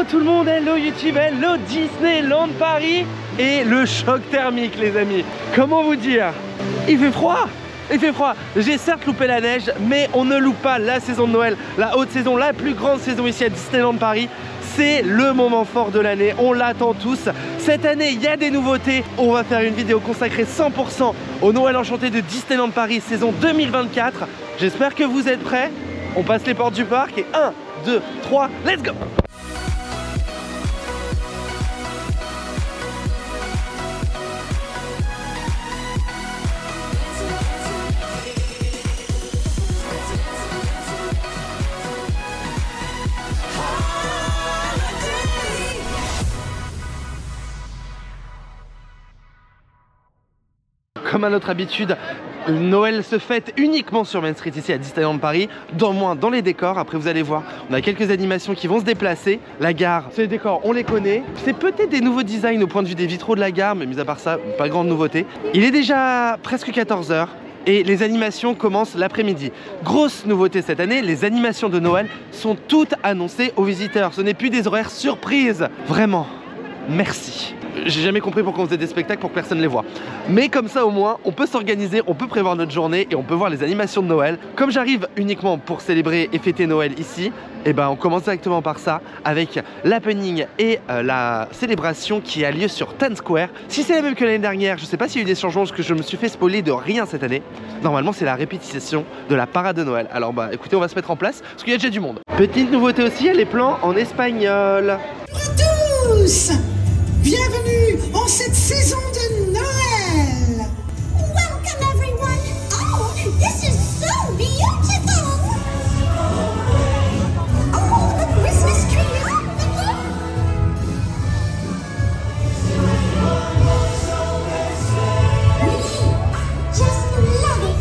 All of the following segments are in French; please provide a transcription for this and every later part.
Hello tout le monde, hello YouTube, hello Disneyland Paris. Et le choc thermique les amis. Comment vous dire? Il fait froid. Il fait froid. J'ai certes loupé la neige, mais on ne loupe pas la saison de Noël, la haute saison, la plus grande saison ici à Disneyland Paris. C'est le moment fort de l'année, on l'attend tous. Cette année, il y a des nouveautés. On va faire une vidéo consacrée 100% au Noël enchanté de Disneyland Paris, saison 2024. J'espère que vous êtes prêts. On passe les portes du parc et 1, 2, 3, let's go! Comme à notre habitude, Noël se fête uniquement sur Main Street ici à Disneyland Paris, dans les décors. Après vous allez voir, on a quelques animations qui vont se déplacer. La gare, ces décors on les connaît. C'est peut-être des nouveaux designs au point de vue des vitraux de la gare, mais mis à part ça, pas grande nouveauté. Il est déjà presque 14 h et les animations commencent l'après-midi. Grosse nouveauté cette année, les animations de Noël sont toutes annoncées aux visiteurs. Ce n'est plus des horaires surprises. Vraiment, merci. J'ai jamais compris pourquoi on faisait des spectacles pour que personne les voit. Mais comme ça au moins, on peut s'organiser, on peut prévoir notre journée et on peut voir les animations de Noël. Comme j'arrive uniquement pour célébrer et fêter Noël ici, et ben on commence directement par ça avec l'happening et la célébration qui a lieu sur Times Square. Si c'est la même que l'année dernière, je sais pas s'il y a eu des changements parce que je me suis fait spoiler de rien cette année. Normalement c'est la répétition de la parade de Noël. Alors bah écoutez, on va se mettre en place parce qu'il y a déjà du monde. Petite nouveauté aussi, il y a les plans en espagnol. Bonjour tous! Bienvenue en cette saison de Noël! Welcome everyone! Oh, this is so beautiful! Oh, the Christmas tree is up again! Just love it!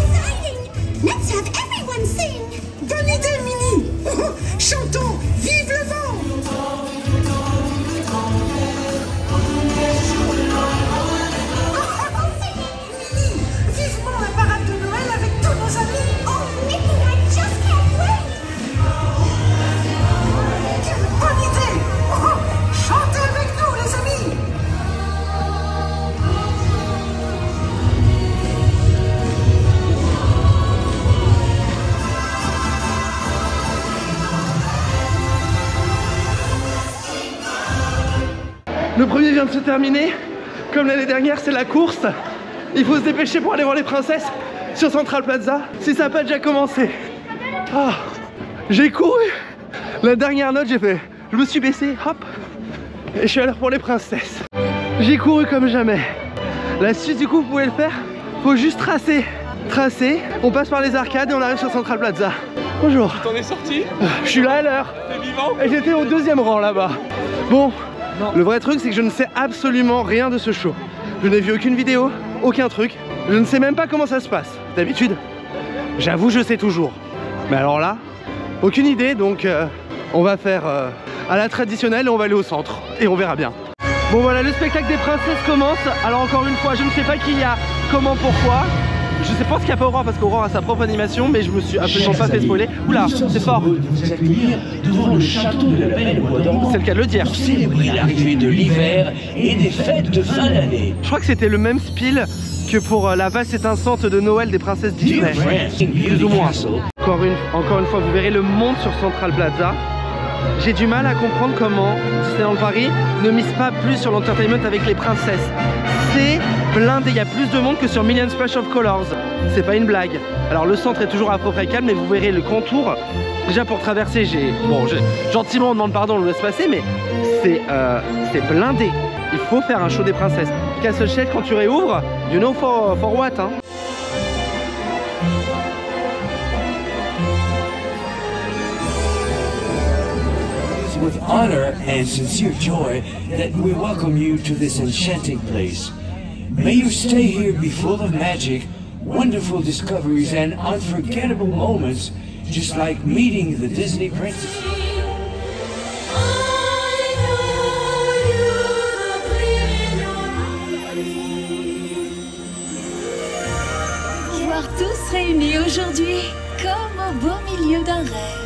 Exciting! Let's have everyone sing! Bonne idée, Minnie! Chantons Vive le vent! Vivement la parade de Noël avec tous nos amis! Oh, Mickey, I just can't wait! Quelle bonne idée! Chantez avec nous, les amis! Le premier vient de se terminer. Comme l'année dernière, c'est la course. Il faut se dépêcher pour aller voir les princesses sur Central Plaza. Si ça n'a pas déjà commencé. Ah, j'ai couru. La dernière note, j'ai fait. Je me suis baissé, hop. Et je suis à l'heure pour les princesses. J'ai couru comme jamais. La suite, du coup, vous pouvez le faire. Faut juste tracer. Tracer. On passe par les arcades et on arrive sur Central Plaza. Bonjour. T'en es sorti? Je suis là à l'heure. T'es vivant? Et j'étais au 2e rang là-bas. Bon. Le vrai truc c'est que je ne sais absolument rien de ce show. Je n'ai vu aucune vidéo, aucun truc. Je ne sais même pas comment ça se passe. D'habitude, j'avoue je sais toujours. Mais alors là, aucune idée, donc on va faire à la traditionnelle et on va aller au centre. Et on verra bien. Bon voilà, le spectacle des princesses commence. Alors encore une fois, je ne sais pas qui y a, comment, pourquoi. Je sais pas ce qu'il y a pas Aurore parce qu'Aurore a sa propre animation, mais je me suis absolument pas fait spoiler. Oula, c'est fort. Vous accueillir devant le château de la Belle au Bois dormant. C'est le cas de le dire. Pour célébrer l'arrivée de l'hiver et des fêtes de fin d'année. Je crois que c'était le même spiel que pour la valse étincelante de Noël des princesses Disney. Plus ou moins. Encore une fois, vous verrez le monde sur Central Plaza. J'ai du mal à comprendre comment Disneyland Paris ne mise pas plus sur l'entertainment avec les princesses. C'est blindé, il y a plus de monde que sur Million Splash of Colors. C'est pas une blague. Alors le centre est toujours à peu près calme, mais vous verrez le contour. Déjà pour traverser, gentiment on demande pardon, on le laisse passer, mais c'est blindé. Il faut faire un show des princesses. Castle Shell quand tu réouvres, you know for what hein. With honor and sincere joy that we welcome you to this enchanting place. May you stay here be full of magic, wonderful discoveries, and unforgettable moments, just like meeting the Disney princess. Voir tous réunis aujourd'hui comme au beau milieu d'un rêve.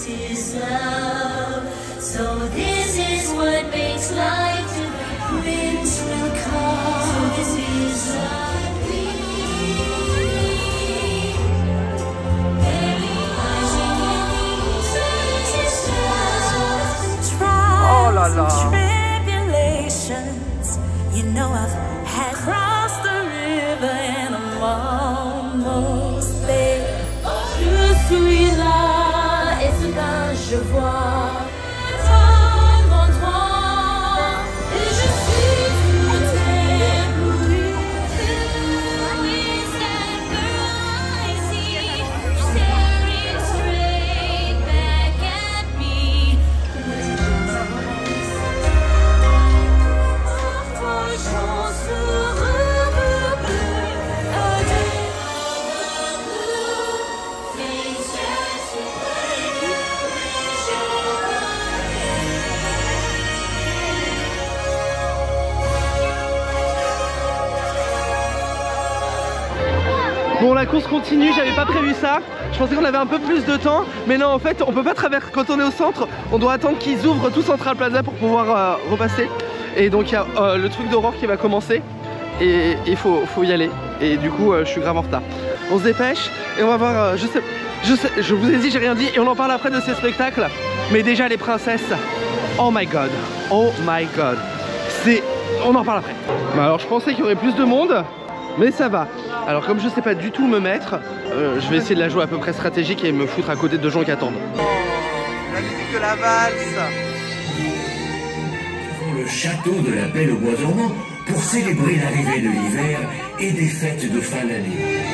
this is love. So this is what makes life to the winds will come. So this is love. Oh là là. Tribulations, you know I've had crossed the river and I'm almost there. Je suis là et soudain je vois ton endroit et je suis tout ébloui. Who is that girl I see staring straight back at me? Bon, la course continue, j'avais pas prévu ça. Je pensais qu'on avait un peu plus de temps, mais non, en fait, on peut pas traverser. Quand on est au centre, on doit attendre qu'ils ouvrent tout Central Plaza pour pouvoir repasser. Et donc il y a le truc d'Aurore qui va commencer et il faut y aller. Et du coup, je suis grave en retard. On se dépêche et on va voir. Je vous ai dit, j'ai rien dit et on en parle après de ces spectacles. Mais déjà les princesses. Oh my god, oh my god. On en parle après. Bah alors je pensais qu'il y aurait plus de monde, mais ça va. Alors comme je sais pas du tout me mettre, je vais essayer de la jouer à peu près stratégique et me foutre à côté de gens qui attendent. Oh, la musique de la valse. Le château de la Belle au Bois dormant pour célébrer l'arrivée de l'hiver et des fêtes de fin d'année.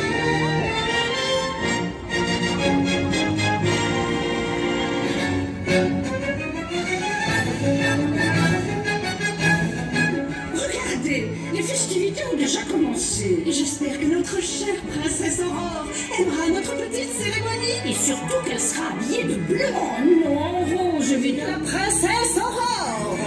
Regardez, les festivités ont déjà commencé. J'espère que notre chère princesse Aurore aimera notre petite cérémonie et surtout qu'elle sera habillée de bleu. Oh non, en rouge, vu de la princesse Aurore.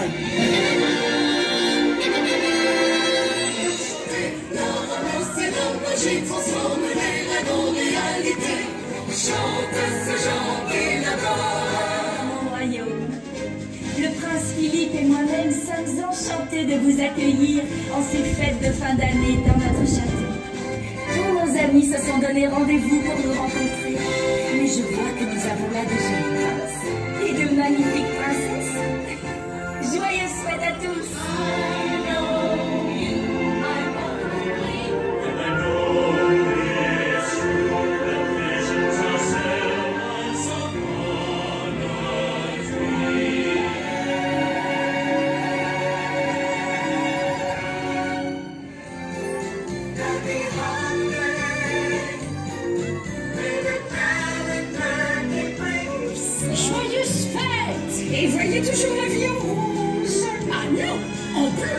Transforme les rêves en réalité. Chante ce genre qui l'adore. Mon royaume, le prince Philippe et moi-même sommes enchantés de vous accueillir en ces fêtes de fin d'année dans notre château. Tous nos amis se sont donné rendez-vous pour nous rencontrer. Mais je vois que nous avons là de jolis princes et de magnifiques princesses. Joyeuses fêtes à tous. Joyeuses fêtes. Et voyez toujours la vie en rose. Ah non, en bleu.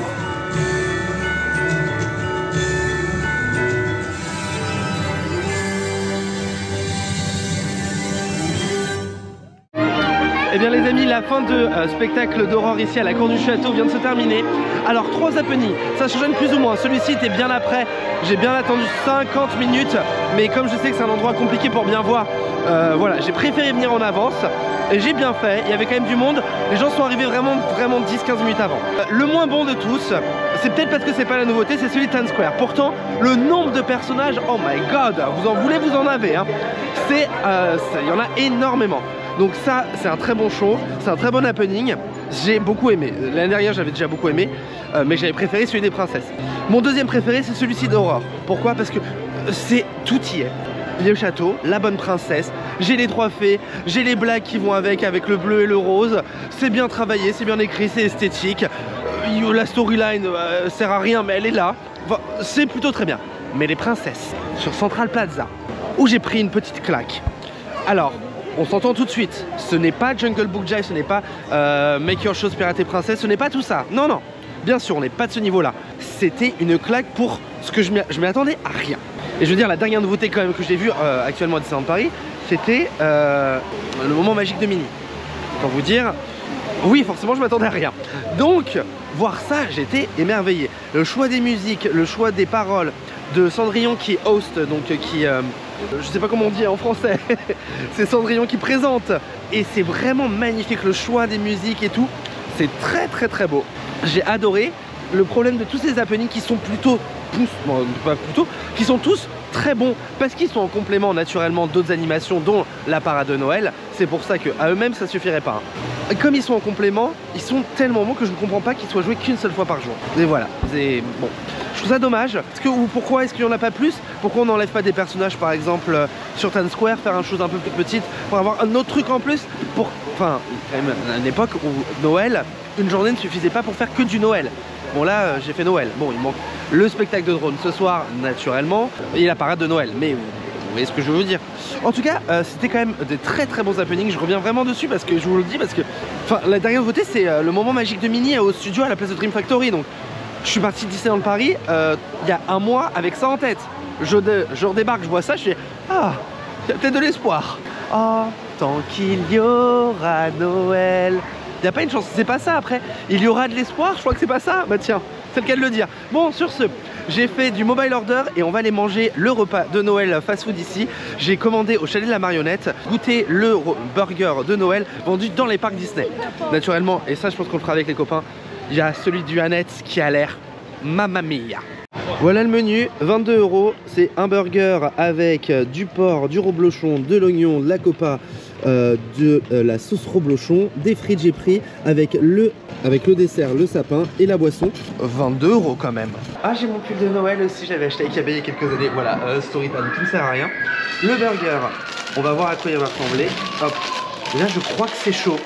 Eh bien les amis, la fin de spectacle d'Aurore ici à la cour du château vient de se terminer. Alors 3 happenings, ça se gêne plus ou moins. Celui-ci était bien après, j'ai bien attendu 50 minutes. Mais comme je sais que c'est un endroit compliqué pour bien voir, voilà, j'ai préféré venir en avance. Et j'ai bien fait, il y avait quand même du monde. Les gens sont arrivés vraiment 10-15 minutes avant. Le moins bon de tous, c'est peut-être parce que c'est pas la nouveauté, c'est celui de Times Square. Pourtant, le nombre de personnages, oh my god, vous en voulez, vous en avez hein. Il y en a énormément. Donc ça, c'est un très bon show, c'est un très bon happening. J'ai beaucoup aimé. L'année dernière, j'avais déjà beaucoup aimé, mais j'avais préféré celui des princesses. Mon deuxième préféré, c'est celui-ci d'Aurore. Pourquoi? Parce que tout y est. Le château, la bonne princesse, j'ai les 3 fées, j'ai les blagues qui vont avec le bleu et le rose. C'est bien travaillé, c'est bien écrit, c'est esthétique. La storyline sert à rien, mais elle est là. Enfin, c'est plutôt très bien. Mais les princesses, sur Central Plaza, où j'ai pris une petite claque. Alors, on s'entend tout de suite, ce n'est pas Jungle Book Jive, ce n'est pas Make Your Shows Pirate et Princesse, ce n'est pas tout ça. Non, non, bien sûr, on n'est pas de ce niveau-là. C'était une claque pour ce que je m'y attendais à rien. Et je veux dire, la dernière nouveauté quand même que j'ai vue actuellement à Disneyland Paris, c'était le moment magique de Minnie. Pour vous dire, oui, forcément, je m'attendais à rien. Donc, voir ça, j'étais émerveillé. Le choix des musiques, le choix des paroles de Cendrillon qui host, donc Je sais pas comment on dit en français. C'est Cendrillon qui présente. Et c'est vraiment magnifique, le choix des musiques et tout. C'est très très très beau. J'ai adoré. Le problème de tous ces happenings qui sont plutôt, qui sont tous très bons parce qu'ils sont en complément naturellement d'autres animations dont la parade de Noël. C'est pour ça qu'à eux-mêmes ça suffirait pas. Comme ils sont en complément, ils sont tellement bons que je ne comprends pas qu'ils soient joués qu'une seule fois par jour. Et voilà, c'est bon. Je trouve ça dommage. Pourquoi est-ce qu'il n'y en a pas plus? Pourquoi on n'enlève pas des personnages par exemple sur Times Square, faire une chose un peu plus petite pour avoir un autre truc en plus pour... Enfin, quand même à une époque où Noël, une journée ne suffisait pas pour faire que du Noël. Bon là, j'ai fait Noël. Bon, il manque le spectacle de drone ce soir, naturellement, et la parade de Noël. Mais vous voyez ce que je veux dire. En tout cas, c'était quand même des très très bons happenings. Je reviens vraiment dessus parce que je vous le dis, parce que... Enfin, la dernière nouveauté, c'est le moment magique de Minnie au studio à la place de Dream Factory. Donc, je suis parti de Disneyland Paris il y a un mois avec ça en tête. Je redébarque, je vois ça, je fais... Ah, il y a peut-être de l'espoir. Oh, tant qu'il y aura Noël... Il n'y a pas une chance, c'est pas ça après. Il y aura de l'espoir, je crois que c'est pas ça. Bah tiens, c'est le cas de le dire. Bon, sur ce, j'ai fait du mobile order et on va aller manger le repas de Noël fast-food ici. J'ai commandé au Chalet de la Marionnette, goûter le burger de Noël vendu dans les parcs Disney. Naturellement, et ça je pense qu'on le fera avec les copains, il y a celui du Annette qui a l'air mamma mia. Voilà le menu, 22 €, c'est un burger avec du porc, du reblochon, de l'oignon, de la copa, de la sauce reblochon, des frites j'ai pris avec le dessert, le sapin et la boisson. 22 € quand même. Ah, j'ai mon pull de Noël aussi, j'avais acheté avec eBay il y a quelques années. Voilà, Storytime, tout ne sert à rien. Le burger, on va voir à quoi il va ressembler. Hop, là je crois que c'est chaud,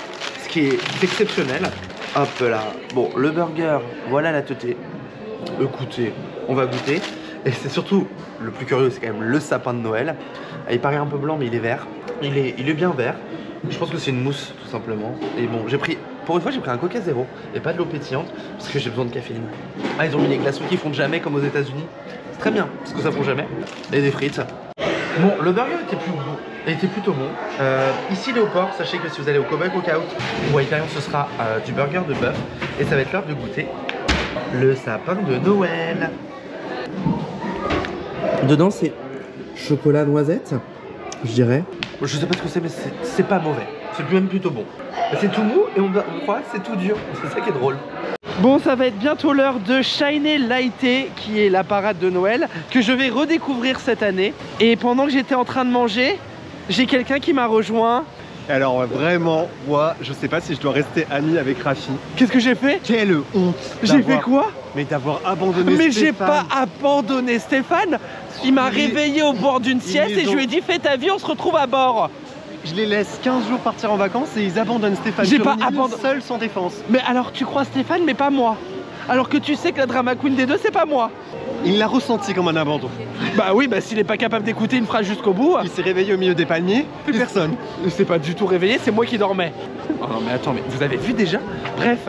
ce qui est exceptionnel. Hop là, bon, le burger, voilà la teuté. Écoutez, on va goûter. Et c'est surtout, le plus curieux, c'est quand même le sapin de Noël. Il paraît un peu blanc, mais il est vert. Il est bien vert. Je pense que c'est une mousse, tout simplement. Et bon, pour une fois, j'ai pris un Coca Zéro et pas de l'eau pétillante, parce que j'ai besoin de caféine. Ah, ils ont mis les glaçons qui fondent jamais, comme aux États-Unis. C'est très bien, parce que ça fond jamais. Et des frites. Bon, le burger était plutôt bon. Ici, Léoport, sachez que si vous allez au Cowboy Cookout ou à Hyperion, ce sera du burger de bœuf. Et ça va être l'heure de goûter le sapin de Noël. Dedans, c'est chocolat noisette, je dirais. Je sais pas ce que c'est, mais c'est pas mauvais. C'est même plutôt bon. C'est tout mou et on croit que c'est tout dur. C'est ça qui est drôle. Bon, ça va être bientôt l'heure de Shiny Lighté, qui est la parade de Noël, que je vais redécouvrir cette année. Et pendant que j'étais en train de manger, j'ai quelqu'un qui m'a rejoint. Alors vraiment, moi, je sais pas si je dois rester ami avec Rafi. Qu'est-ce que j'ai fait? Quelle honte! J'ai fait quoi? Mais d'avoir abandonné Mais Stéphane. j'ai pas abandonné Stéphane. Il m'a réveillé au bord d'une sieste et je lui ai dit fais ta vie, on se retrouve à bord. Je les laisse 15 jours partir en vacances et ils abandonnent Stéphane. J'ai pas abandonné seul sans défense. Mais alors tu crois Stéphane mais pas moi. Alors que tu sais que la drama queen des deux c'est pas moi. Il l'a ressenti comme un abandon. Bah oui, bah s'il est pas capable d'écouter une phrase jusqu'au bout. Il s'est réveillé au milieu des palmiers, plus personne. Il s'est pas du tout réveillé, c'est moi qui dormais. Oh non mais attends, mais vous avez vu déjà? Bref,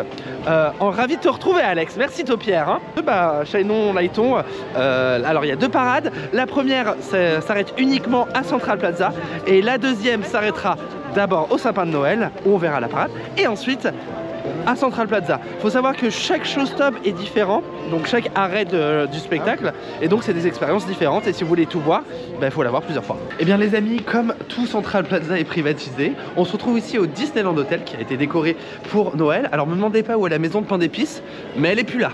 ravi de te retrouver Alex, merci Taupière hein. Bah Shinon Lighton, alors il y a deux parades. La première s'arrête uniquement à Central Plaza et la deuxième s'arrêtera d'abord au sapin de Noël où on verra la parade et ensuite à Central Plaza. Faut savoir que chaque showstop est différent, donc chaque arrêt du spectacle, et donc c'est des expériences différentes, et si vous voulez tout voir, il faut l'avoir plusieurs fois. Et bien les amis, comme tout Central Plaza est privatisé, on se retrouve ici au Disneyland Hotel qui a été décoré pour Noël. Alors me demandez pas où est la maison de pain d'épices, mais elle est plus là.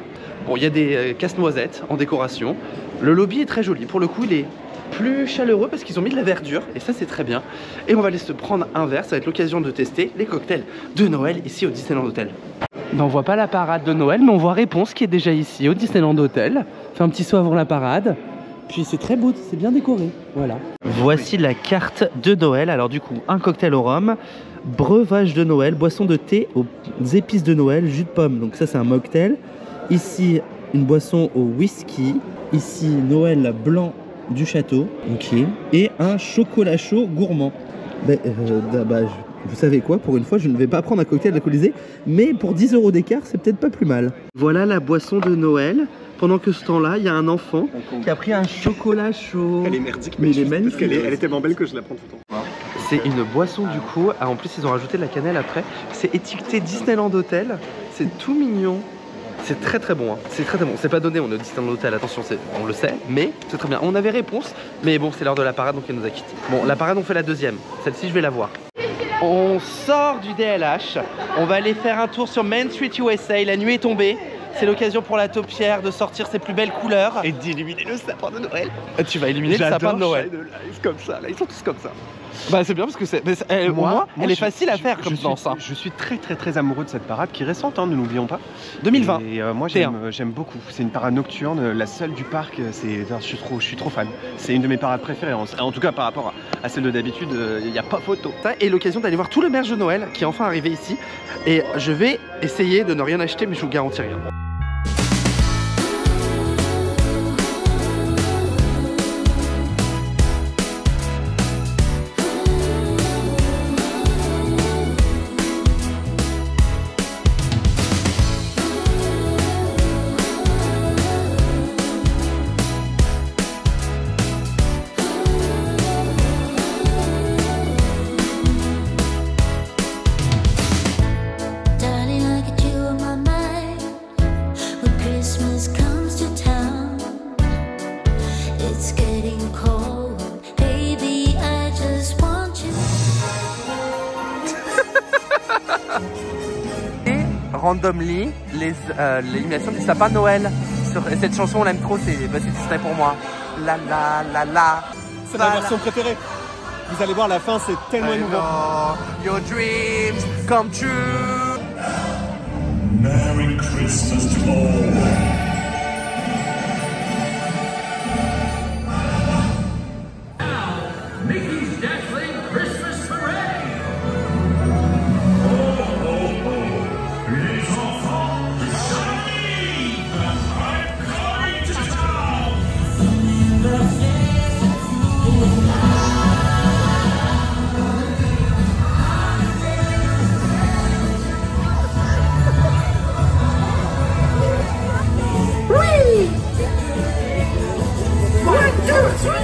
Bon, il y a des casse-noisettes en décoration, le lobby est très joli, pour le coup il est plus chaleureux parce qu'ils ont mis de la verdure et ça c'est très bien. Et on va aller se prendre un verre, ça va être l'occasion de tester les cocktails de Noël ici au Disneyland Hotel. Ben, on voit pas la parade de Noël mais on voit Réponse qui est déjà ici au Disneyland Hotel. Fait un petit saut avant la parade. Puis c'est très beau, c'est bien décoré, voilà. Voici la carte de Noël. Alors du coup, un cocktail au rhum, breuvage de Noël, boisson de thé aux épices de Noël, jus de pomme. Donc ça c'est un mocktail. Ici, une boisson au whisky. Ici, Noël blanc du château, ok, et un chocolat chaud gourmand. Vous savez quoi, pour une fois je ne vais pas prendre un cocktail alcoolisé, mais pour 10 € d'écart c'est peut-être pas plus mal. Voilà la boisson de Noël. Pendant que ce temps-là, il y a un enfant qui a pris un chocolat chaud. Elle est merdique, mais il est magnifique. Parce qu'elle est tellement belle que je la prends tout le temps. C'est une boisson du coup, en plus ils ont rajouté de la cannelle après. C'est étiqueté Disneyland Hotel, c'est tout mignon. C'est très très bon, hein. C'est très très bon. C'est pas donné, on est au Disneyland Hotel, attention, on le sait, mais c'est très bien. On avait réponse, mais bon, c'est l'heure de la parade, donc elle nous a quittés. Bon, la parade, on fait la deuxième. Celle-ci, je vais la voir. On sort du DLH, on va aller faire un tour sur Main Street USA. La nuit est tombée. C'est l'occasion pour la taupière de sortir ses plus belles couleurs. Et d'illuminer le sapin de Noël. Tu vas illuminer le sapin de Noël. Shine a Light comme ça, là, ils sont tous comme ça. Bah c'est bien parce que elle est facile à faire comme danse. Hein. Je suis très amoureux de cette parade qui est récente, hein, ne l'oublions pas. 2020. Et moi j'aime beaucoup. C'est une parade nocturne, la seule du parc. Je suis trop fan. C'est une de mes parades préférées. En tout cas par rapport à celle de d'habitude, il n'y a pas photo. Ça et l'occasion d'aller voir tout le merge de Noël qui est enfin arrivé ici. Et je vais essayer de ne rien acheter, mais je vous garantis rien. Randomly, l'élimination du sapin de Noël. Cette chanson, on l'aime trop, c'est Disney pour moi. La la la la. C'est ma version préférée. Vous allez voir, la fin, c'est tellement émouvant. Your dreams come true. Merry Christmas to all. Mickey's Dazzling Christmas Parade! Oh, oh, oh! Les enfants, j'arrive! I'm coming to town! Oui! 1, 2, 3!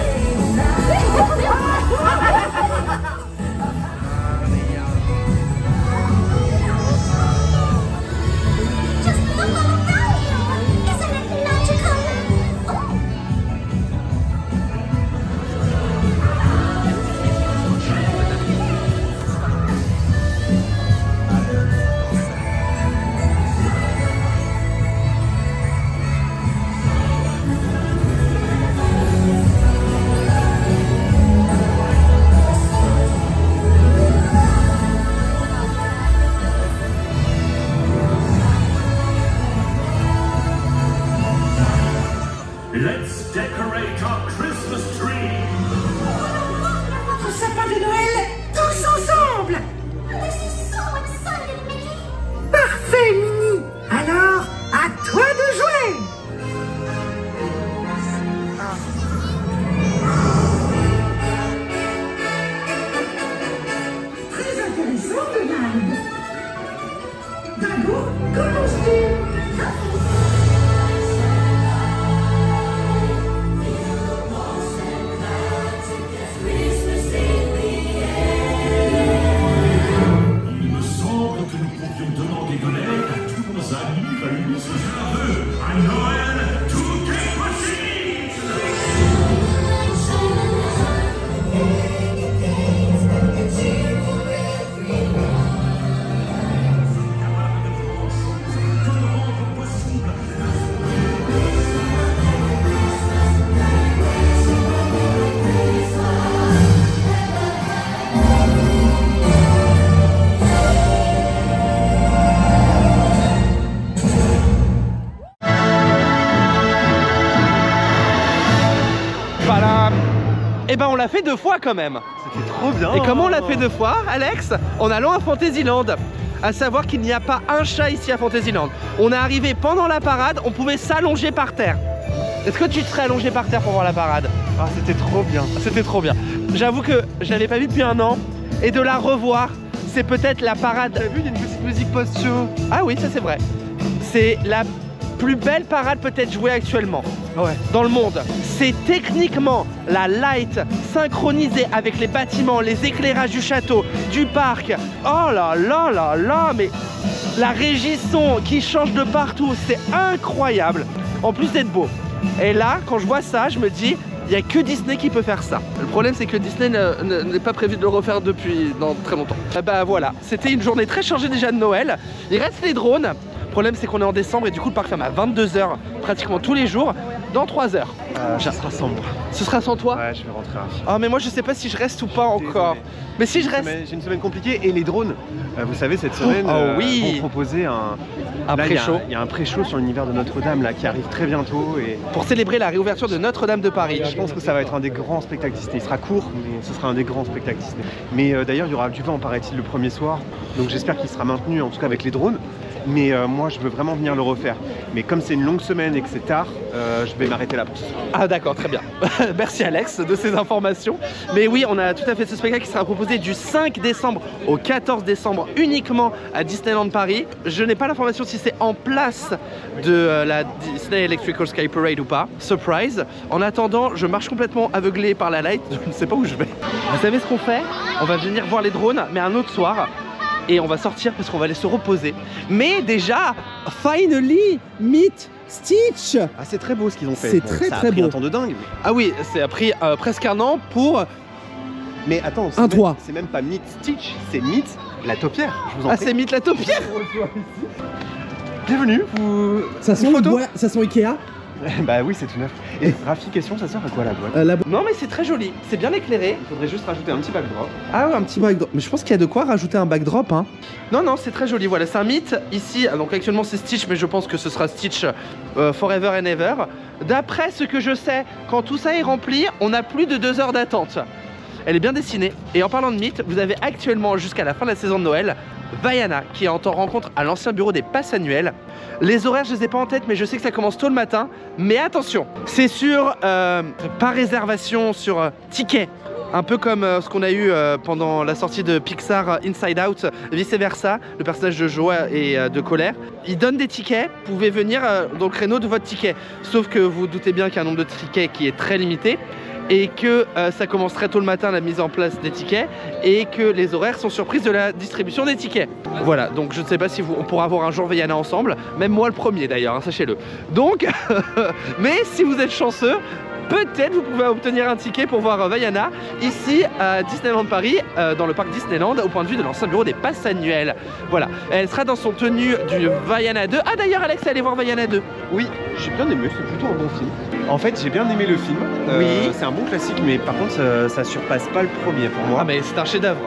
Let's decorate our Christmas tree! Notre sapin de Noël, tous ensemble! This is so exciting, Mickey! Parfait, Minnie! Alors, à toi de jouer! Très intéressant, Donald! Dingo, commences-tu? Il me semble que nous pourrions demander de l'aide à tous nos amis réunis sous un feu. À Noël, tout est possible! Et ben on l'a fait 2 fois quand même. C'était trop bien. Et comment on l'a fait 2 fois, Alex? En allant à Fantasyland. À savoir qu'il n'y a pas un chat ici à Fantasyland. On est arrivé pendant la parade, on pouvait s'allonger par terre. Est-ce que tu te serais allongé par terre pour voir la parade? Ah, c'était trop bien. C'était trop bien. J'avoue que je l'avais pas vu depuis 1 an. Et de la revoir, c'est peut-être la parade. T'as vu, il y a une petite musique post-show. Ah oui, ça c'est vrai. C'est la plus belle parade peut-être jouée actuellement dans le monde. C'est techniquement la light synchronisée avec les bâtiments, les éclairages du château, du parc. Oh là là là là, mais la régie son qui change de partout, c'est incroyable. En plus d'être beau. Et là, quand je vois ça, je me dis, il n'y a que Disney qui peut faire ça. Le problème, c'est que Disney n'est pas prévu de le refaire depuis dans très longtemps. Bah voilà, c'était une journée très chargée déjà de Noël. Il reste les drones. Le problème, c'est qu'on est en décembre et du coup, le parc ferme à 22 h pratiquement tous les jours. Dans 3 heures. Ça sera sans moi. Ce sera sans toi? Ouais, je vais rentrer à Rafi. Ah, mais moi, je sais pas si je reste ou pas encore. Mais si je reste... J'ai une semaine compliquée et les drones, vous savez, cette semaine, oui, vont proposer un pré-show. Il y a un pré-show sur l'univers de Notre-Dame là qui arrive très bientôt. Et pour célébrer la réouverture de Notre-Dame de Paris. Je pense que ça va être un des grands spectacles Disney. Il sera court, mais ce sera un des grands spectacles Disney. Mais d'ailleurs, il y aura du vent, paraît-il, le premier soir. Donc j'espère qu'il sera maintenu, en tout cas avec les drones. Mais moi, je veux vraiment venir le refaire. Mais comme c'est une longue semaine et que c'est tard, je vais m'arrêter là pour ce soir. Ah d'accord, très bien. Merci Alex de ces informations. Mais oui, on a tout à fait ce spectacle qui sera proposé du 5 décembre au 14 décembre uniquement à Disneyland Paris. Je n'ai pas l'information si c'est en place de la Disney Electrical Sky Parade ou pas. Surprise. En attendant, je marche complètement aveuglé par la light. Je ne sais pas où je vais. Vous savez ce qu'on fait? On va venir voir les drones, mais un autre soir. Et on va sortir parce qu'on va aller se reposer. Mais déjà, finally, meet Stitch. Ah, c'est très beau ce qu'ils ont fait. C'est très ça a très pris beau. un temps de dingue. Ah oui, ça a pris presque un an pour... Mais attends, c'est même pas Meet Stitch, c'est Meet la taupière. Je vous en prie. Ah, c'est Meet la taupière. Bienvenue. Ça sent ça sent Ikea. Bah oui, c'est tout neuf. Et Rafi, question, ça sert à quoi la boîte? Non mais c'est très joli, c'est bien éclairé. Il faudrait juste rajouter un petit backdrop. Ah ouais, un petit backdrop. Mais je pense qu'il y a de quoi rajouter un backdrop, hein. Non, c'est très joli. Voilà, c'est un mythe. Ici, donc actuellement c'est Stitch, mais je pense que ce sera Stitch Forever and Ever. D'après ce que je sais, quand tout ça est rempli, on a plus de 2 heures d'attente. Elle est bien dessinée. Et en parlant de mythe, vous avez actuellement jusqu'à la fin de la saison de Noël Vaiana qui est en rencontre à l'ancien bureau des passes annuelles. Les horaires, je les ai pas en tête, mais je sais que ça commence tôt le matin. Mais attention, c'est sur par réservation, sur ticket. Un peu comme ce qu'on a eu pendant la sortie de Pixar Inside Out, vice versa, le personnage de joie et de colère. Ils donnent des tickets, vous pouvez venir dans le créneau de votre ticket. Sauf que vous doutez bien qu'il y a un nombre de tickets qui est très limité. Et que ça commence très tôt le matin la mise en place des tickets et que les horaires sont surprises de la distribution des tickets. Voilà, donc je ne sais pas si on pourra avoir un jour Vaiana ensemble, même moi le premier d'ailleurs, hein, sachez-le. Donc, mais si vous êtes chanceux, peut-être vous pouvez obtenir un ticket pour voir Vaiana ici à Disneyland Paris, dans le parc Disneyland, au point de vue de l'ancien bureau des passes annuelles. Voilà, elle sera dans son tenue du Vaiana 2. Ah d'ailleurs Alex est allé voir Vaiana 2. Oui, j'ai bien aimé, c'est plutôt un bon film. En fait, j'ai bien aimé le film. Oui. C'est un bon classique, mais par contre, ça surpasse pas le premier pour moi. Ah mais c'est un chef-d'œuvre.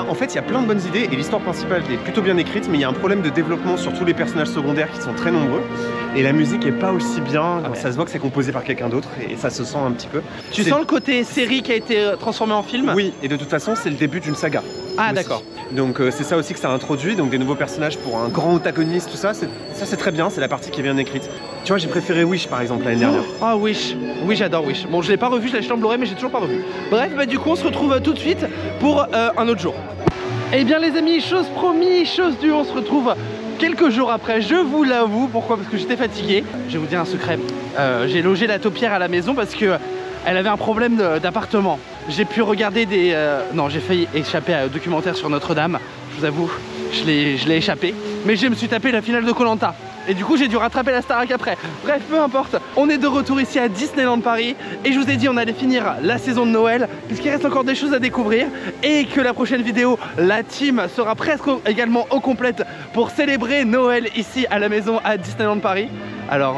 En fait, il y a plein de bonnes idées et l'histoire principale est plutôt bien écrite, mais il y a un problème de développement sur tous les personnages secondaires qui sont très nombreux. Et la musique est pas aussi bien. Ça se voit que c'est composé par quelqu'un d'autre et ça se sent un petit peu. Tu sens le côté série qui a été transformé en film? Oui, et de toute façon, c'est le début d'une saga. Ah d'accord. Donc c'est ça aussi que ça introduit, donc des nouveaux personnages pour un grand antagoniste, tout ça, c'est très bien, c'est la partie qui est bien écrite. Tu vois, j'ai préféré Wish par exemple l'année dernière. Ah Wish, oui j'adore Wish. Bon je l'ai pas revu, je l'ai acheté en Blu-ray mais j'ai toujours pas revu. Bref, bah du coup on se retrouve tout de suite pour un autre jour. Eh bien les amis, chose promis, chose due, on se retrouve quelques jours après, je vous l'avoue. Pourquoi? Parce que j'étais fatigué. Je vais vous dire un secret, j'ai logé la taupière à la maison parce que elle avait un problème d'appartement. J'ai pu regarder des... Non, j'ai failli échapper à un documentaire sur Notre-Dame. Je vous avoue, je l'ai échappé. Mais je me suis tapé la finale de Koh-Lanta. Et du coup, j'ai dû rattraper la Starac après. Bref, peu importe. On est de retour ici à Disneyland Paris. Et je vous ai dit, on allait finir la saison de Noël, puisqu'il reste encore des choses à découvrir. Et que la prochaine vidéo, la team sera presque également au complète pour célébrer Noël ici à la maison à Disneyland Paris. Alors,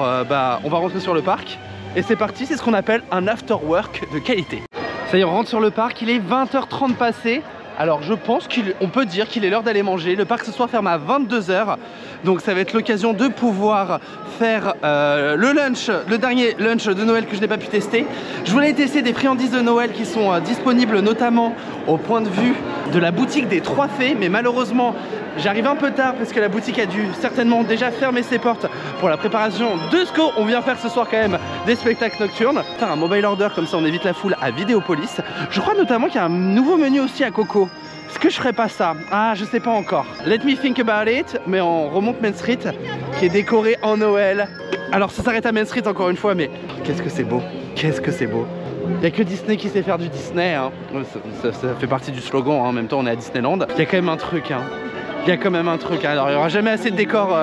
on va rentrer sur le parc. Et c'est parti, c'est ce qu'on appelle un after work de qualité. Ça y est, on rentre sur le parc, il est 20h30 passé. Alors je pense qu'on peut dire qu'il est l'heure d'aller manger. Le parc ce soir ferme à 22 h. Donc ça va être l'occasion de pouvoir faire le lunch, le dernier lunch de Noël que je n'ai pas pu tester. Je voulais tester des friandises de Noël qui sont disponibles notamment au point de vue de la boutique des Trois Fées. Mais malheureusement, j'arrive un peu tard parce que la boutique a dû certainement déjà fermer ses portes pour la préparation de ce qu'on vient faire ce soir quand même, des spectacles nocturnes. Faire un mobile order, comme ça on évite la foule à Vidéopolis. Je crois notamment qu'il y a un nouveau menu aussi à Coco. Est-ce que je ferais pas ça? Ah, je sais pas encore. Let me think about it. Mais on remonte Main Street qui est décoré en Noël. Alors ça s'arrête à Main Street encore une fois, mais qu'est-ce que c'est beau, qu'est-ce que c'est beau. Il n'y a que Disney qui sait faire du Disney, hein. Ça fait partie du slogan, hein. En même temps on est à Disneyland. Il y a quand même un truc, hein. Il y a quand même un truc, hein. Alors il n'y aura jamais assez de décors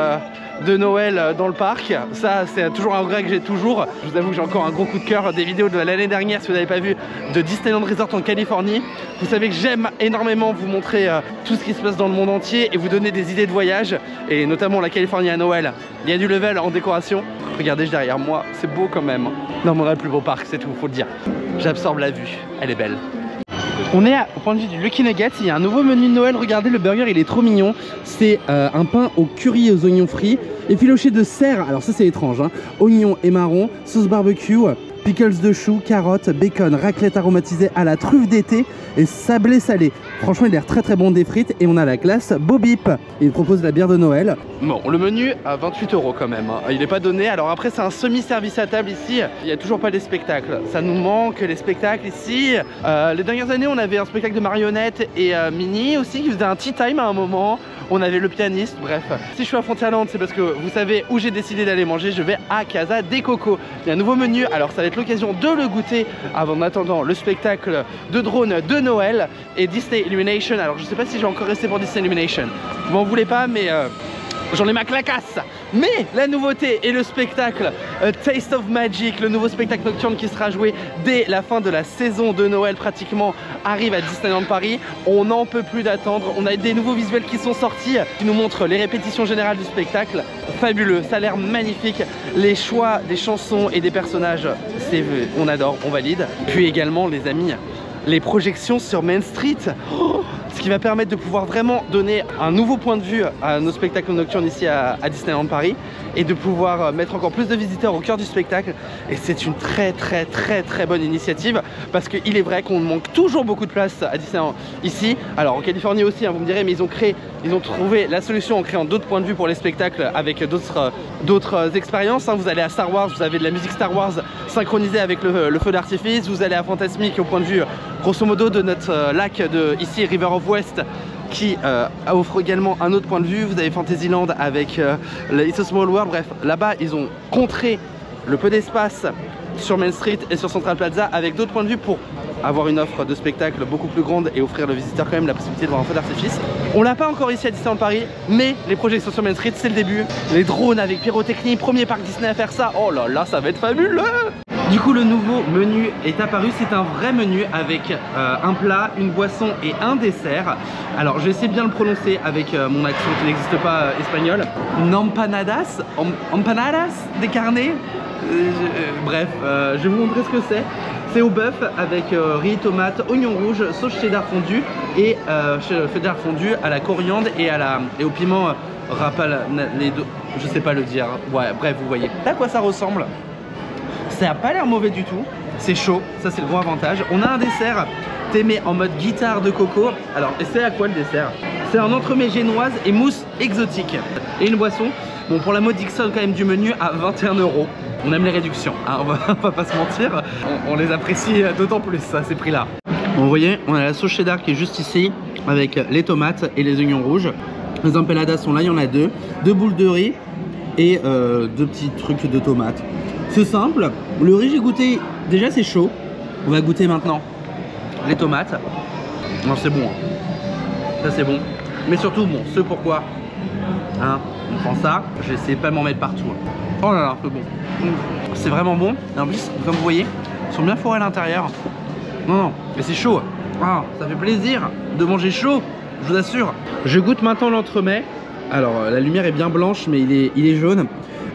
de Noël dans le parc. Ça c'est toujours un regret que j'ai toujours. Je vous avoue que j'ai encore un gros coup de cœur des vidéos de l'année dernière, si vous n'avez pas vu, de Disneyland Resort en Californie. Vous savez que j'aime énormément vous montrer tout ce qui se passe dans le monde entier et vous donner des idées de voyage, et notamment la Californie à Noël. Il y a du level en décoration. Regardez derrière moi, c'est beau quand même. Non mais on a le plus beau parc, c'est tout, faut le dire. J'absorbe la vue, elle est belle. On est au point de vue du Lucky Nugget, il y a un nouveau menu de Noël, regardez le burger, il est trop mignon. C'est un pain au curry et aux oignons frits, effiloché de serre, alors ça c'est étrange, hein. Oignons et marrons, sauce barbecue, pickles de choux, carottes, bacon, raclette aromatisée à la truffe d'été et sablé salé. Franchement il a l'air très très bon, des frites, et on a la glace Bobip. Il propose la bière de Noël. Bon, le menu à 28 € quand même, hein. Il n'est pas donné, alors après c'est un semi-service à table ici. Il n'y a toujours pas les spectacles, ça nous manque les spectacles ici. Les dernières années on avait un spectacle de marionnettes et Minnie aussi qui faisait un tea time à un moment. On avait le pianiste, bref. Si je suis à Frontierland, c'est parce que vous savez où j'ai décidé d'aller manger. Je vais à Casa des Cocos. Il y a un nouveau menu, alors ça va être l'occasion de le goûter en attendant le spectacle de drone de Noël et Disney Illumination. Alors je sais pas si j'ai encore resté pour Disney Illumination. Vous m'en voulez pas, mais j'en ai ma clacasse. Mais la nouveauté est le spectacle Taste of Magic, le nouveau spectacle nocturne qui sera joué dès la fin de la saison de Noël pratiquement, arrive à Disneyland Paris. On n'en peut plus d'attendre. On a des nouveaux visuels qui sont sortis qui nous montrent les répétitions générales du spectacle. Fabuleux, ça a l'air magnifique. Les choix des chansons et des personnages, on adore, on valide. Puis également les amis, les projections sur Main Street. Ce qui va permettre de pouvoir vraiment donner un nouveau point de vue à nos spectacles nocturnes ici à Disneyland Paris, et de pouvoir mettre encore plus de visiteurs au cœur du spectacle. Et c'est une très bonne initiative, parce qu'il est vrai qu'on manque toujours beaucoup de place à Disneyland ici. Alors en Californie aussi, hein, vous me direz, mais ils ont trouvé la solution en créant d'autres points de vue pour les spectacles avec d'autres expériences, hein. Vous allez à Star Wars, vous avez de la musique Star Wars synchronisée avec le feu d'artifice. Vous allez à Fantasmic au point de vue grosso modo de notre lac de ici, River of West, qui offre également un autre point de vue. Vous avez Fantasyland avec le It's a Small World. Bref, là-bas ils ont contré le peu d'espace sur Main Street et sur Central Plaza avec d'autres points de vue pour avoir une offre de spectacle beaucoup plus grande et offrir le visiteur quand même la possibilité de voir un feu d'artifice. On l'a pas encore ici à Disneyland Paris, mais les projections sur Main Street c'est le début. Les drones avec pyrotechnie, premier parc Disney à faire ça. Oh là là, ça va être fabuleux. Du coup le nouveau menu est apparu, c'est un vrai menu avec un plat, une boisson et un dessert. Alors je vais essayer de bien le prononcer avec mon accent qui n'existe pas espagnol. Empanadas, empanadas de carne. Bref, je vais vous montrer ce que c'est. C'est au bœuf avec riz, tomate, oignon rouge, sauce cheddar fondue et cheddar fondu à la coriandre et au piment rapal, les deux, je sais pas le dire. Ouais, bref, vous voyez. À quoi ça ressemble? Ça a pas l'air mauvais du tout, c'est chaud, ça c'est le gros avantage. On a un dessert témé en mode guitare de coco. Alors, et c'est à quoi le dessert? C'est un entremets génoise et mousse exotique. Et une boisson, bon pour la modique somme quand même du menu à 21 €. On aime les réductions, hein, on va pas se mentir, on les apprécie d'autant plus à ces prix là. Bon, vous voyez, on a la sauce cheddar qui est juste ici avec les tomates et les oignons rouges. Les empanadas sont là, il y en a deux boules de riz et deux petits trucs de tomates. C'est simple, le riz j'ai goûté, déjà c'est chaud. On va goûter maintenant les tomates. Non, c'est bon, hein. Ça c'est bon. Mais surtout, bon, ce pourquoi, hein, on prend ça, je vais essayer de pas m'en mettre partout. Oh là là, c'est bon. C'est vraiment bon. Et en plus, comme vous voyez, ils sont bien forés à l'intérieur. Non, mais c'est chaud. Ah, ça fait plaisir de manger chaud, je vous assure. Je goûte maintenant l'entremet. Alors, la lumière est bien blanche, mais il est jaune.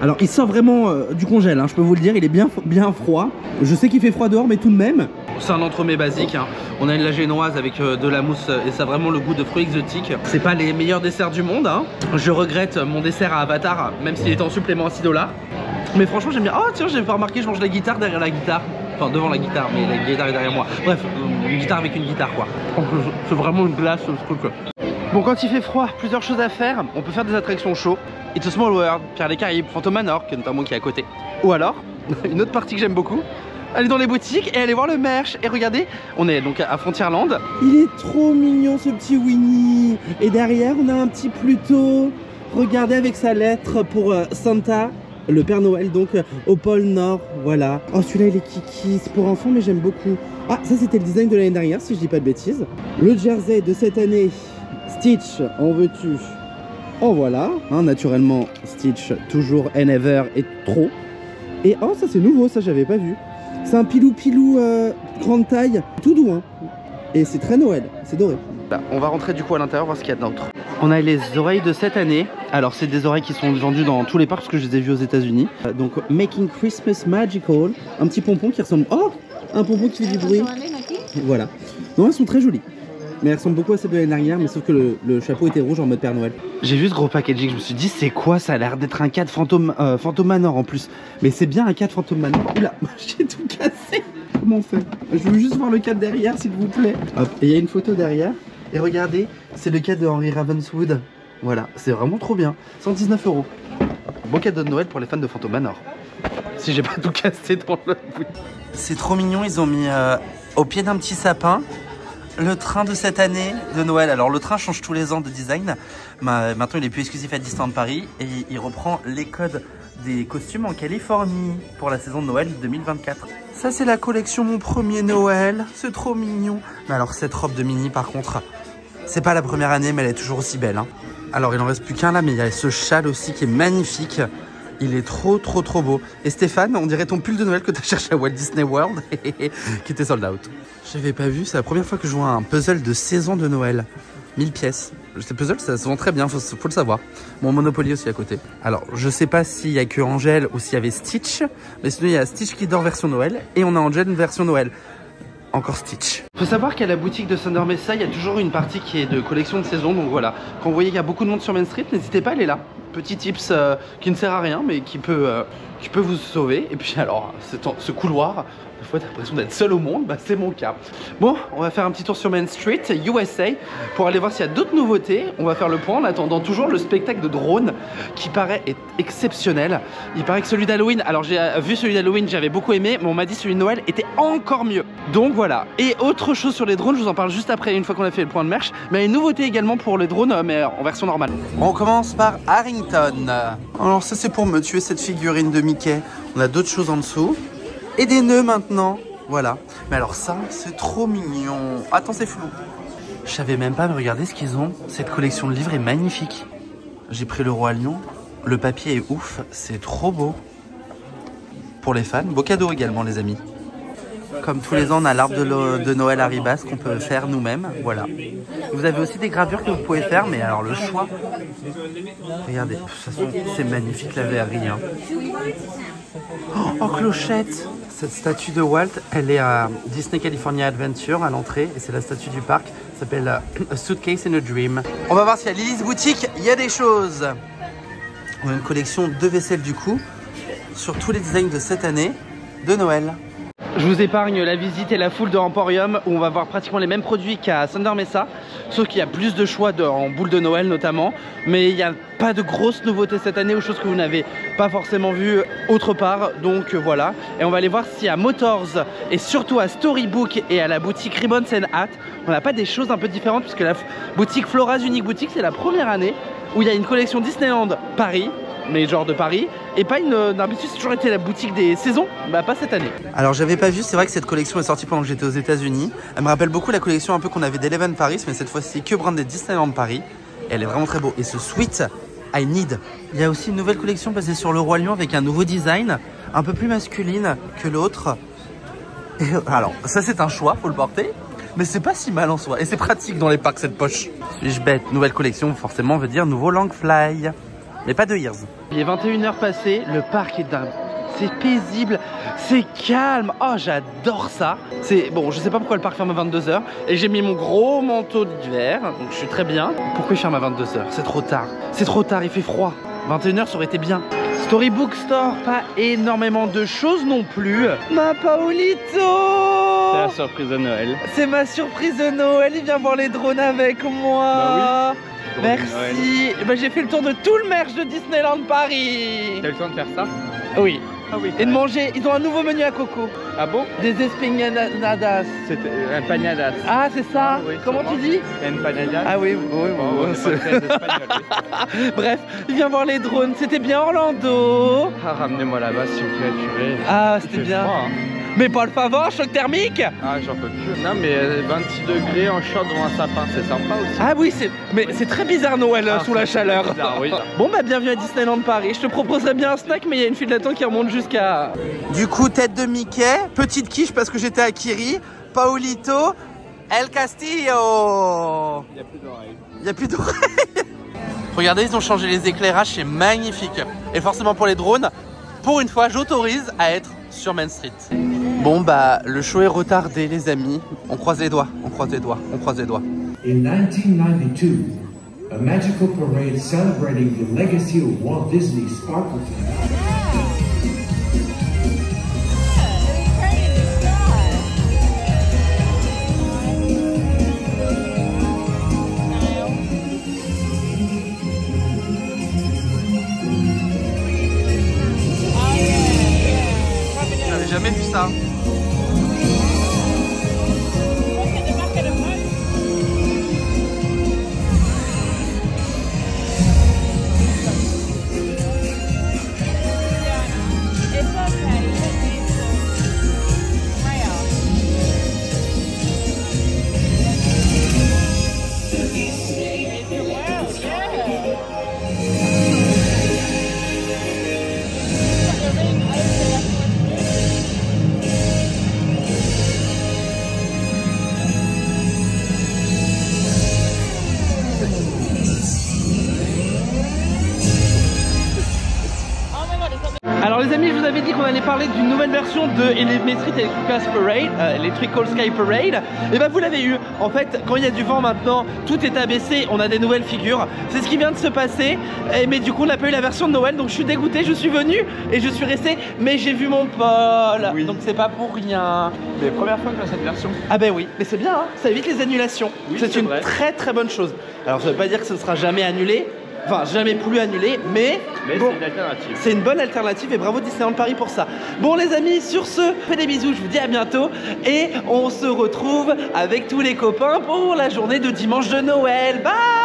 Alors, il sort vraiment du congèle, hein, je peux vous le dire, il est bien froid. Je sais qu'il fait froid dehors, mais tout de même. C'est un entremets basique, hein. On a une la génoise avec de la mousse et ça a vraiment le goût de fruits exotiques. C'est pas les meilleurs desserts du monde, hein. Je regrette mon dessert à Avatar, même s'il est en supplément à 6 $. Mais franchement, j'aime bien. Oh tiens, j'ai pas remarqué, je mange la guitare derrière la guitare. Enfin, devant la guitare, mais la guitare est derrière moi. Bref, une guitare avec une guitare, quoi. C'est vraiment une glace, ce truc. Bon, quand il fait froid, plusieurs choses à faire. On peut faire des attractions chaudes. It's a Small World, Pierre des Caraïbes, Phantom Manor, qui est notamment qui est à côté. Ou alors, une autre partie que j'aime beaucoup, aller dans les boutiques et aller voir le merch. Et regardez, on est donc à Frontierland. Il est trop mignon ce petit Winnie. Et derrière, on a un petit Pluto. Regardez avec sa lettre pour Santa. le Père Noël donc au pôle Nord, voilà. Oh celui-là il est kiki, c'est pour enfants mais j'aime beaucoup. Ah ça c'était le design de l'année dernière si je dis pas de bêtises. Le jersey de cette année, Stitch, en veux-tu? Oh voilà, hein, naturellement Stitch toujours and ever et trop. Et oh ça c'est nouveau, ça j'avais pas vu. C'est un pilou grande taille, tout doux hein. Et c'est très Noël, c'est doré. On va rentrer du coup à l'intérieur voir ce qu'il y a d'autre. On a les oreilles de cette année. Alors c'est des oreilles qui sont vendues dans tous les parcs parce que je les ai vues aux États-Unis. Donc Making Christmas Magical, un petit pompon qui ressemble. Oh, un pompon qui fait du bruit. Voilà. Non, elles sont très jolies. Mais elles ressemblent beaucoup à celles de l'année dernière, mais sauf que le chapeau était rouge en mode Père Noël. J'ai vu ce gros packaging, je me suis dit c'est quoi? Ça a l'air d'être un cadre Phantom Manor en plus. Mais c'est bien un cadre Phantom Manor. Oula, j'ai tout cassé. Comment on fait? Je veux juste voir le cadre derrière s'il vous plaît. Hop, et il y a une photo derrière. Et regardez, c'est le cadre de Henry Ravenswood. Voilà, c'est vraiment trop bien. 119 €. Bon cadeau de Noël pour les fans de Phantom Manor. Si j'ai pas tout cassé dans le bout. C'est trop mignon, ils ont mis au pied d'un petit sapin le train de cette année de Noël. Alors le train change tous les ans de design. Maintenant il est plus exclusif à Disneyland Paris et il reprend les codes des costumes en Californie pour la saison de Noël 2024. Ça c'est la collection Mon Premier Noël, c'est trop mignon. Mais alors cette robe de Minnie par contre, c'est pas la première année mais elle est toujours aussi belle hein. Alors il en reste plus qu'un là mais il y a ce châle aussi qui est magnifique. Il est trop beau. Et Stéphane, on dirait ton pull de Noël que t'as cherché à Walt Disney World qui était sold out. J'avais pas vu, c'est la première fois que je vois un puzzle de saison de Noël. 1000 pièces. Ces puzzles, ça se vend très bien, faut le savoir. Mon Monopoly aussi à côté. Alors, je sais pas s'il y a que Angèle ou s'il y avait Stitch. Mais sinon, il y a Stitch qui dort version Noël. Et on a Angèle version Noël. Encore Stitch. Faut savoir qu'à la boutique de Thunder Mesa, il y a toujours une partie qui est de collection de saison. Donc voilà, quand vous voyez qu'il y a beaucoup de monde sur Main Street, n'hésitez pas à aller là. Petit tips qui ne sert à rien, mais qui peut vous sauver. Et puis alors, ce couloir, des fois t'as l'impression d'être seul au monde, bah c'est mon cas. Bon, on va faire un petit tour sur Main Street, USA, pour aller voir s'il y a d'autres nouveautés. On va faire le point en attendant toujours le spectacle de drone qui paraît être exceptionnel. Il paraît que celui d'Halloween, alors j'ai vu celui d'Halloween, j'avais beaucoup aimé, mais on m'a dit celui de Noël était encore mieux. Donc voilà. Et autre chose sur les drones, je vous en parle juste après, une fois qu'on a fait le point de merch, mais une nouveauté également pour les drones, mais en version normale. On commence par Harrington. Alors ça c'est pour me tuer cette figurine de Mickey. On a d'autres choses en dessous. Et des nœuds maintenant. Voilà. Mais alors ça, c'est trop mignon. Attends, c'est flou. Je savais même pas, mais regardez ce qu'ils ont. Cette collection de livres est magnifique. J'ai pris le Roi Lion. Le papier est ouf. C'est trop beau. Pour les fans. Beau cadeau également, les amis. Comme tous les ans, on a l'arbre de Noël Haribas qu'on peut faire nous-mêmes. Voilà. Vous avez aussi des gravures que vous pouvez faire, mais alors le choix. Regardez, c'est magnifique la verrerie. Hein. Oh, clochette! Cette statue de Walt, elle est à Disney California Adventure à l'entrée et c'est la statue du parc. Ça s'appelle A Suitcase in a Dream. On va voir si à Lily's Boutique, il y a des choses. On a une collection de vaisselle du coup sur tous les designs de cette année de Noël. Je vous épargne la visite et la foule de Emporium où on va voir pratiquement les mêmes produits qu'à Thunder Mesa, sauf qu'il y a plus de choix en boules de Noël notamment, mais il n'y a pas de grosses nouveautés cette année ou choses que vous n'avez pas forcément vues autre part, donc voilà. Et on va aller voir si à Motors et surtout à Storybook et à la boutique Ribbons and Hat, on n'a pas des choses un peu différentes puisque la boutique Flora's Unique Boutique, c'est la première année où il y a une collection Disneyland Paris, mais genre de Paris, et pas d'habitude c'est toujours été la boutique des saisons, bah pas cette année. Alors j'avais pas vu, c'est vrai que cette collection est sortie pendant que j'étais aux États-Unis. Elle me rappelle beaucoup la collection un peu qu'on avait d'Eleven Paris, mais cette fois-ci que brandée Disneyland Paris. Et elle est vraiment très beau. Et ce Sweet I Need. Il y a aussi une nouvelle collection basée sur le Roi Lion avec un nouveau design, un peu plus masculine que l'autre. Alors ça c'est un choix, faut le porter. Mais c'est pas si mal en soi. Et c'est pratique dans les parcs cette poche. Suis-je bête? Nouvelle collection forcément veut dire nouveau Langfly. Mais pas de Years. Il est 21h passées, le parc est dingue. C'est paisible, c'est calme. Oh, j'adore ça. Bon, je sais pas pourquoi le parc ferme à 22h. Et j'ai mis mon gros manteau d'hiver, donc je suis très bien. Pourquoi il ferme à 22h? C'est trop tard. C'est trop tard, il fait froid. 21h, ça aurait été bien. Storybook Store, pas énormément de choses non plus. Ma Paolito! C'est la surprise de Noël. C'est ma surprise de Noël, il vient voir les drones avec moi. Bah oui. Merci. Bah, j'ai fait le tour de tout le merch de Disneyland Paris. T'as eu le temps de faire ça? Oui. Ah oui. et de manger. Ils ont un nouveau menu à Coco. Ah bon? Des espinadas. C'était empanadas. Ah, c'est ça. Ah oui, Comment sûrement. tu dis? Empanadas. Ah oui, Oh, on est pas très espagnol, oui. Bref, viens voir les drones. C'était bien Orlando. Ah, ramenez-moi là-bas s'il vous plaît, purée. Ah, Il c'était fait bien. froid, hein. Mais pas le favor, choc thermique. Ah, j'en peux plus. Non, mais 26 degrés en short devant un sapin, c'est sympa aussi. Ah oui, c'est très bizarre Noël Ah, sous la c'est chaleur. bizarre, oui. Bon bah bienvenue à Disneyland Paris. Je te proposerais bien un snack, mais il y a une file d'attente qui remonte jusqu'à... Du coup, tête de Mickey, petite quiche parce que j'étais à Kiri, Paolito, El Castillo. Il n'y a plus d'oreilles. Il n'y a plus d'oreilles. Regardez, ils ont changé les éclairages, c'est magnifique. Et forcément pour les drones, pour une fois, j'autorise à être sur Main Street. Bon bah, le show est retardé les amis. On croise les doigts, on croise les doigts, on croise les doigts. In 1992, a magical parade celebrating the legacy of Walt Disney's Sparkle Theme. J'avais jamais vu ça. Alors les amis, je vous avais dit qu'on allait parler d'une nouvelle version de Main Street Electrical Sky Parade. Et bah vous l'avez eu. En fait, quand il y a du vent maintenant, tout est abaissé, on a des nouvelles figures. C'est ce qui vient de se passer. Mais du coup, on n'a pas eu la version de Noël, donc je suis dégoûté. Je suis venu et je suis resté, mais j'ai vu mon Paul. Oui. Donc c'est pas pour rien. C'est la première fois que je fais cette version. Ah ben oui, mais c'est bien, hein, ça évite les annulations. Oui, c'est c'est une vrai. très très bonne chose. Alors ça veut pas dire que ce ne sera jamais annulé. Enfin, jamais plus annulé, mais bon, c'est une alternative. c'est une bonne alternative et bravo Disneyland Paris pour ça. Bon les amis, sur ce, je fais des bisous, je vous dis à bientôt et on se retrouve avec tous les copains pour la journée de dimanche de Noël. Bye!